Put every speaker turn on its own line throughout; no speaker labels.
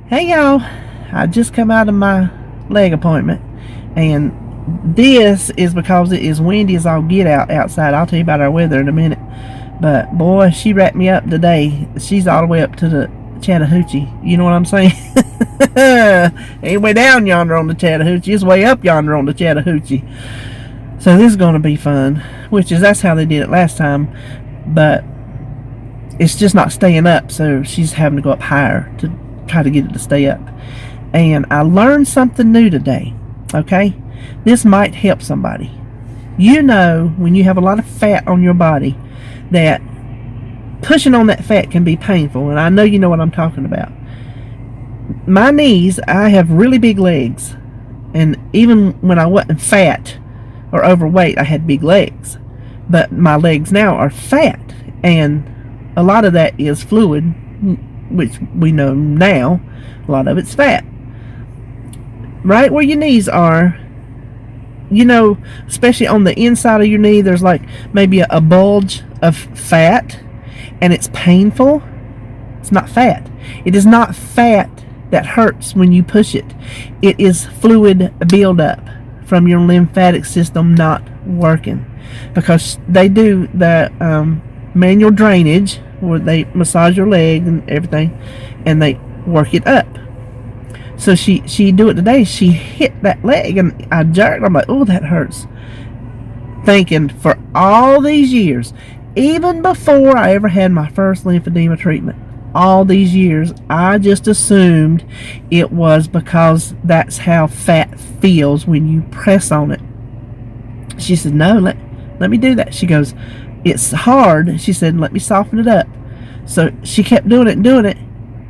Hey y'all, I just come out of my leg appointment, and this is because it is windy as all get out outside. I'll tell you about our weather in a minute. But boy, she wrapped me up today. She's all the way up to the Chattahoochee. You know what I'm saying? Ain't way down yonder on the Chattahoochee. It's way up yonder on the Chattahoochee. So this is going to be fun, that's how they did it last time. But it's just not staying up, so she's having to go up higher to try to get it to stay up. And I learned something new today. Okay, this might help somebody. You know, when you have a lot of fat on your body, that pushing on that fat can be painful, and I know you know what I'm talking about. My knees, I have really big legs, and even when I wasn't fat or overweight, I had big legs. But my legs now are fat, and a lot of that is fluid, which we know now, a lot of it's fat. Right where your knees are, you know, especially on the inside of your knee, there's like maybe a bulge of fat, and it's painful. It's not fat. It is not fat that hurts when you push it. It is fluid buildup from your lymphatic system not working, because they do the manual drainage where they massage your leg and everything, and they work it up. So she do it today. She hit that leg, and I jerked. I'm like, oh, that hurts. Thinking for all these years, even before I ever had my first lymphedema treatment, all these years, I just assumed it was because that's how fat feels when you press on it. She said, no, let me do that. She goes, it's hard. She said, let me soften it up. So she kept doing it,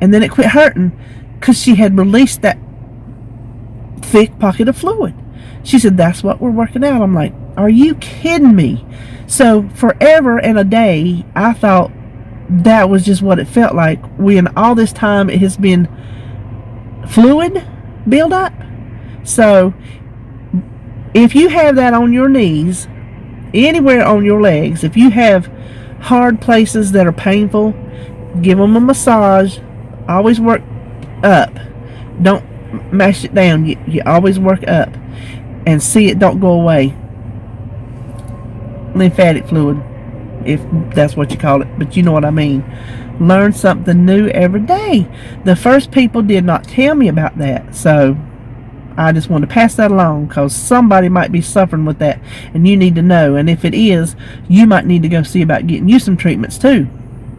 and then it quit hurting because she had released that thick pocket of fluid. She said, that's what we're working out. I'm like, are you kidding me? So forever and a day, I thought that was just what it felt like, when all this time it has been fluid buildup. So if you have that on your knees, anywhere on your legs, if you have hard places that are painful, give them a massage. Always work up. Don't mash it down. You always work up and see it don't go away. Lymphatic fluid, if that's what you call it, but you know what I mean. Learn something new every day. The first people did not tell me about that, so I just want to pass that along, because somebody might be suffering with that, and you need to know. And if it is, you might need to go see about getting you some treatments too,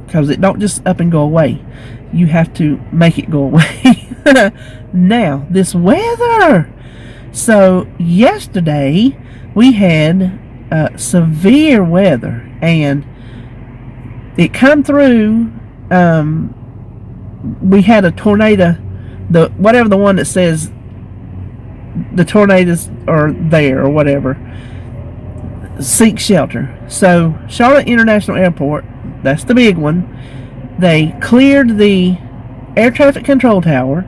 because it don't just up and go away. You have to make it go away. Now, this weather. So yesterday we had severe weather, and it come through. We had a tornado, whatever the one that says the tornadoes are there or whatever, seek shelter. So Charlotte International Airport, that's the big one, they cleared the air traffic control tower.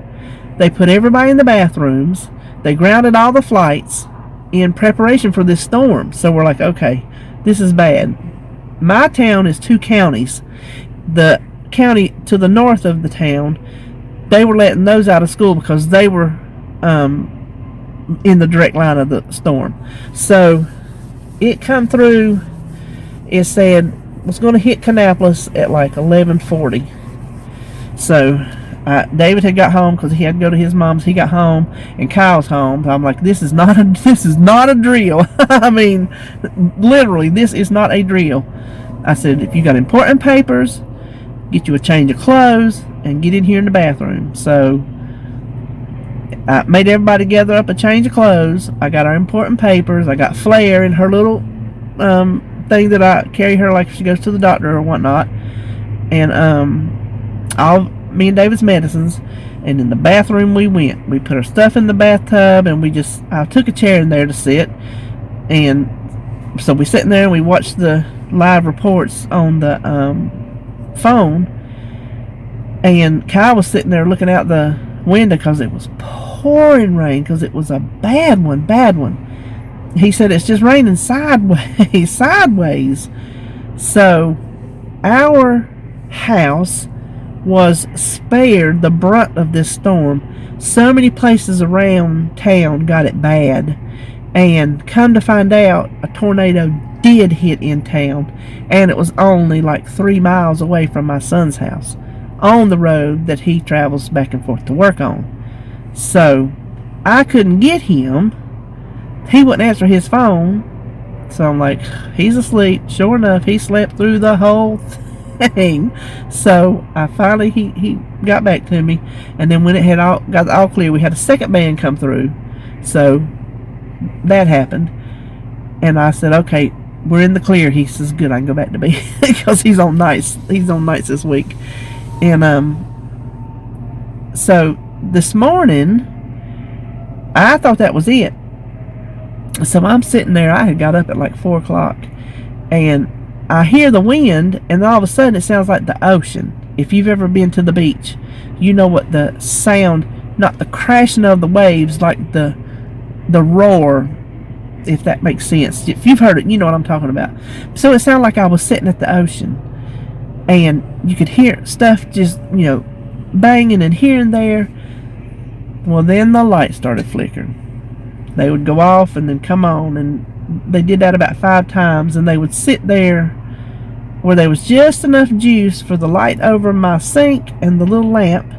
They put everybody in the bathrooms. They grounded all the flights in preparation for this storm. So we're like, okay, this is bad. My town is 2 counties. The county to the north of the town, they were letting those out of school because they were in the direct line of the storm. So it come through. It said it was going to hit Kannapolis at like 11:40. So David had got home because he had to go to his mom's. He got home, and Kyle's home. So I'm like, this is not a drill. I mean, literally, this is not a drill. I said, if you got important papers, get you a change of clothes and get in here in the bathroom. So I made everybody gather up a change of clothes. I got our important papers. I got Flair in her little thing that I carry her like if she goes to the doctor or whatnot, and all me and David's medicines. And in the bathroom we went. We put our stuff in the bathtub, and I took a chair in there to sit, and so we sitting there and we watched the live reports on the phone. And Kyle was sitting there looking out the window because it was pouring rain, because it was a bad one. He said it's just raining sideways. So our house was spared the brunt of this storm. So many places around town got it bad, and come to find out, a tornado did hit in town, and it was only like 3 miles away from my son's house, on the road that he travels back and forth to work on. So I couldn't get him. He wouldn't answer his phone. So I'm like, he's asleep. Sure enough, he slept through the whole thing. So I finally, he got back to me, and then when it had got all clear, we had a second band come through. So that happened, and I said, okay, we're in the clear. He says, good, I can go back to bed, because he's on nights this week. And so this morning I thought that was it. So I'm sitting there. I had got up at like 4 o'clock, and I hear the wind, and then all of a sudden it sounds like the ocean. If you've ever been to the beach, you know what the sound, not the crashing of the waves, like the roar, if that makes sense. If you've heard it, you know what I'm talking about. So it sounded like I was sitting at the ocean, and you could hear stuff just, banging and here and there. Well, then the lights started flickering. They would go off and then come on, and they did that about 5 times, and they would sit there where there was just enough juice for the light over my sink and the little lamp,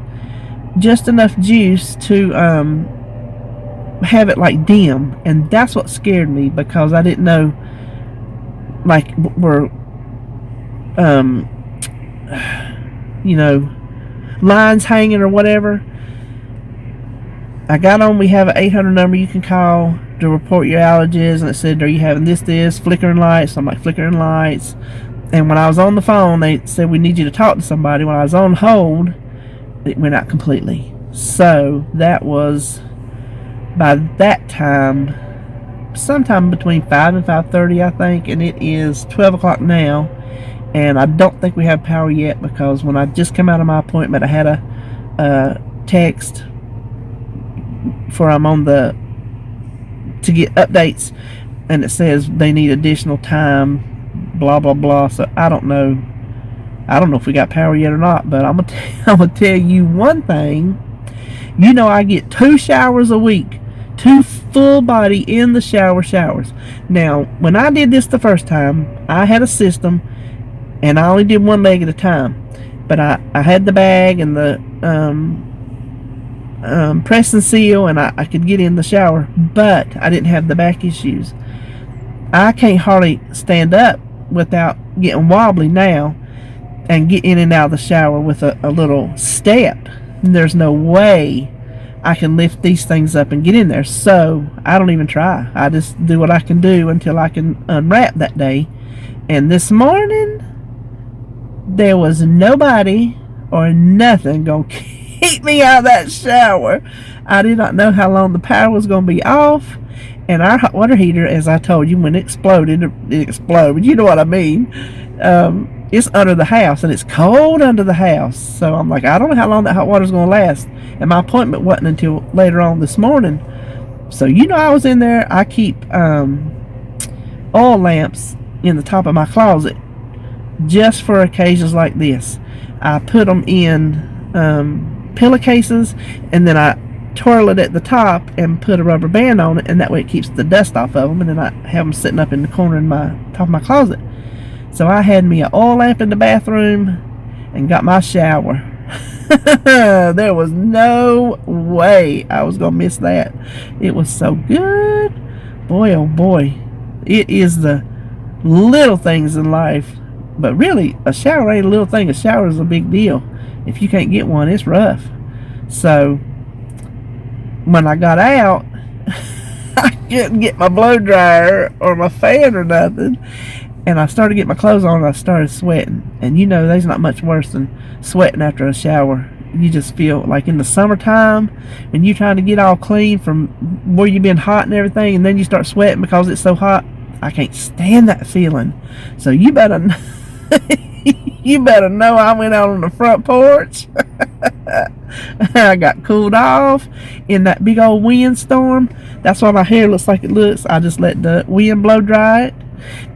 just enough juice to have it like dim. And that's what scared me, because I didn't know, like, were lines hanging or whatever. I got on, we have an 800 number you can call to report your allergies, and it said, are you having this, flickering lights? So I'm like, flickering lights. And when I was on the phone, they said, we need you to talk to somebody. When I was on hold, it went out completely. So that was, by that time, sometime between 5 and 5:30, I think, and it is 12 o'clock now, and I don't think we have power yet, because when I just came out of my appointment, I had a text for I'm on to get updates, and it says they need additional time, blah blah blah. So I don't know if we got power yet or not, but I'm gonna tell you one thing. I get 2 showers a week, 2 full body in the showers. Now, when I did this the first time, I had a system, and I only did one leg at a time, but I had the bag and the press and seal, and I could get in the shower, but I didn't have the back issues. I can't hardly stand up without getting wobbly now, and get in and out of the shower with a little step. There's no way I can lift these things up and get in there, so I don't even try. I just do what I can do until I can unwrap that day. And this morning, there was nobody or nothing gonna keep me out of that shower. I did not know how long the power was going to be off, and our hot water heater, as I told you, when it exploded, you know what I mean. It's under the house, and it's cold under the house, so I'm like, I don't know how long that hot water is going to last, and my appointment wasn't until later on this morning. So I was in there. I keep oil lamps in the top of my closet just for occasions like this. I put them in pillowcases, and then I twirl it at the top and put a rubber band on it, and that way it keeps the dust off of them, and then I have them sitting up in the corner in my top of my closet. So I had me an oil lamp in the bathroom and got my shower. There was no way I was gonna miss that. It was so good. Boy, oh boy. It is the little things in life, but really a shower ain't a little thing. A shower is a big deal. If you can't get one, it's rough. So when I got out, I couldn't get my blow dryer or my fan or nothing, and I started getting my clothes on, and I started sweating. And there's not much worse than sweating after a shower. You just feel like in the summertime, when you're trying to get all clean from where you've been hot and everything, and then you start sweating because it's so hot. I can't stand that feeling. So you better know I went out on the front porch. I got cooled off in that big old windstorm. That's why my hair looks like it looks. I just let the wind blow dry it,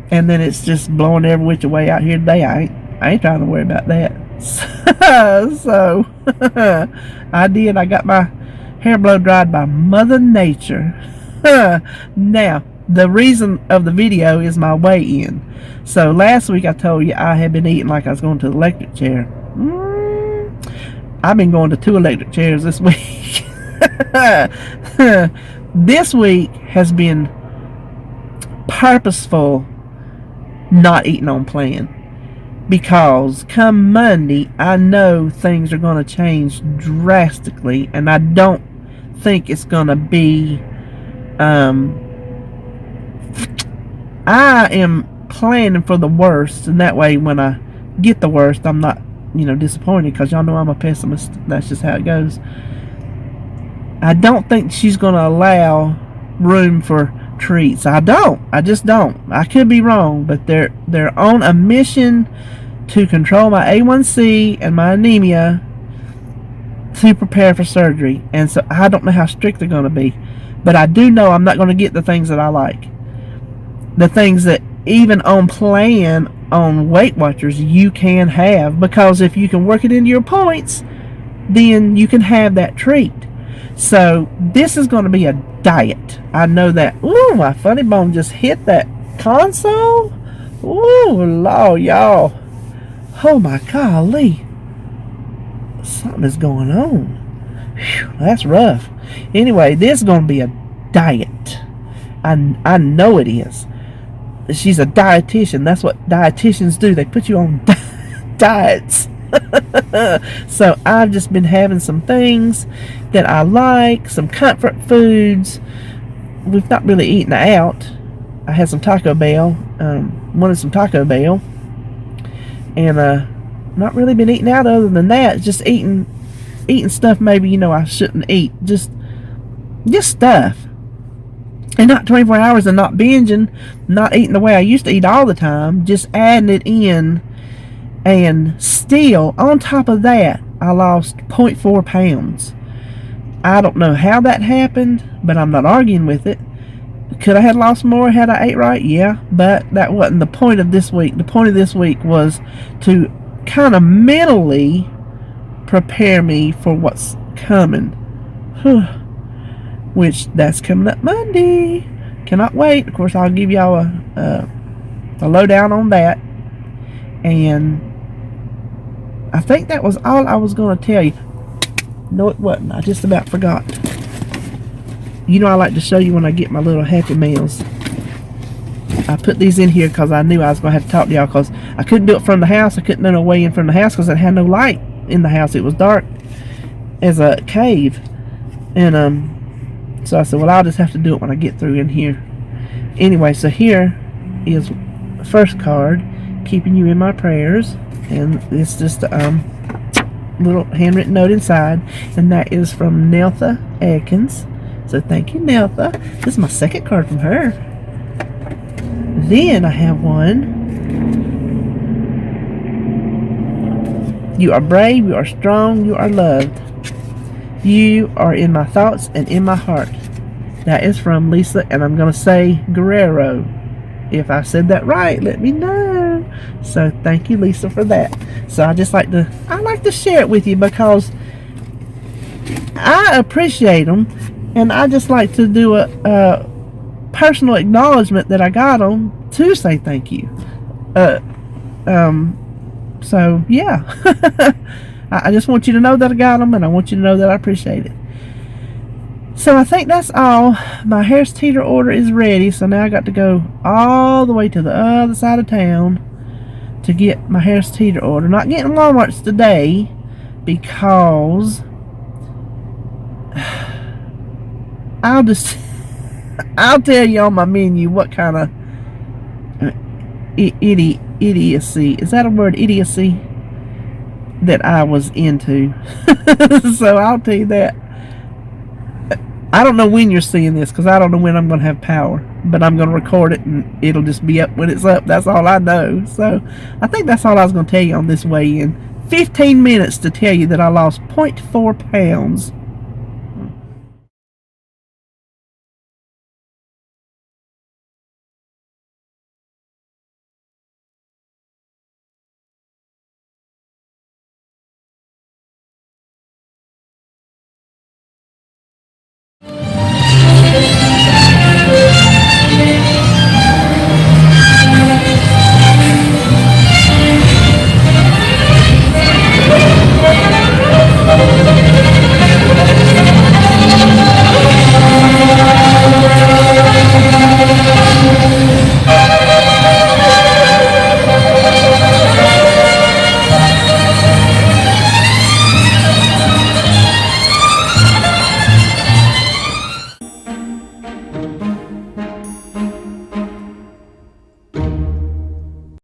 and then it's just blowing every which way out here today. I ain't trying to worry about that. So I did. I got my hair blow dried by Mother Nature. Now, the reason of the video is my weigh-in. So last week I told you I had been eating like I was going to the electric chair. I've been going to 2 electric chairs this week. This week has been purposeful not eating on plan, because come Monday I know things are going to change drastically, and I don't think it's going to be I am planning for the worst, and that way when I get the worst I'm not disappointed, because y'all know I'm a pessimist. That's just how it goes. I don't think she's going to allow room for treats. I just don't. I could be wrong, but they're on a mission to control my A1C and my anemia to prepare for surgery. And so I don't know how strict they're going to be, but I do know I'm not going to get the things that I like. The things that even on plan on Weight Watchers you can have, because if you can work it into your points, then you can have that treat. So this is going to be a diet. I know that. Ooh, my funny bone just hit that console. Ooh, Lord, y'all. Oh my golly. Something is going on. Whew, that's rough. Anyway, this is going to be a diet. I know it is. She's a dietitian. That's what dietitians do. They put you on diets. So I've just been having some things that I like, some comfort foods. We've not really eaten out. I had some Taco Bell, wanted some Taco Bell, and not really been eating out other than that. Just eating stuff maybe I shouldn't eat. Just stuff. And not 24 hours and not binging, not eating the way I used to eat all the time, just adding it in. And still, on top of that, I lost 0.4 pounds. I don't know how that happened, but I'm not arguing with it. Could I have lost more had I ate right? Yeah, but that wasn't the point of this week. The point of this week was to kind of mentally prepare me for what's coming. Which, that's coming up Monday. Cannot wait. Of course, I'll give y'all a lowdown on that. And I think that was all I was going to tell you. No, it wasn't. I just about forgot. I like to show you when I get my little Happy Meals. I put these in here because I knew I was going to have to talk to y'all, because I couldn't do it from the house. I couldn't do no way in from the house because I had no light in the house. It was dark as a cave. And so I said, well, I'll just have to do it when I get through in here. Anyway, so here is the first card, keeping you in my prayers. And it's just a little handwritten note inside, and that is from Neltha Atkins. So thank you, Neltha. This is my second card from her. Then I have one. You are brave, you are strong, you are loved. You are in my thoughts and in my heart. That is from Lisa, and I'm going to say Guerrero. If I said that right, let me know. So thank you, Lisa, for that. So I like to share it with you, because I appreciate them, and I just like to do a personal acknowledgement that I got them to say thank you. So yeah. I just want you to know that I got them, and I want you to know that I appreciate it. So I think that's all. My Harris Teeter order is ready, so now I got to go all the way to the other side of town to get my Harris Teeter order. Not getting Walmart's today, because I'll tell you on my menu what kind of idiocy, is that a word, idiocy, that I was into. So I'll tell you that. I don't know when you're seeing this, because I don't know when I'm going to have power, but I'm going to record it and it'll just be up when it's up. That's all I know. So I think that's all I was going to tell you on this weigh-in. 15 minutes to tell you that I lost 0.4 pounds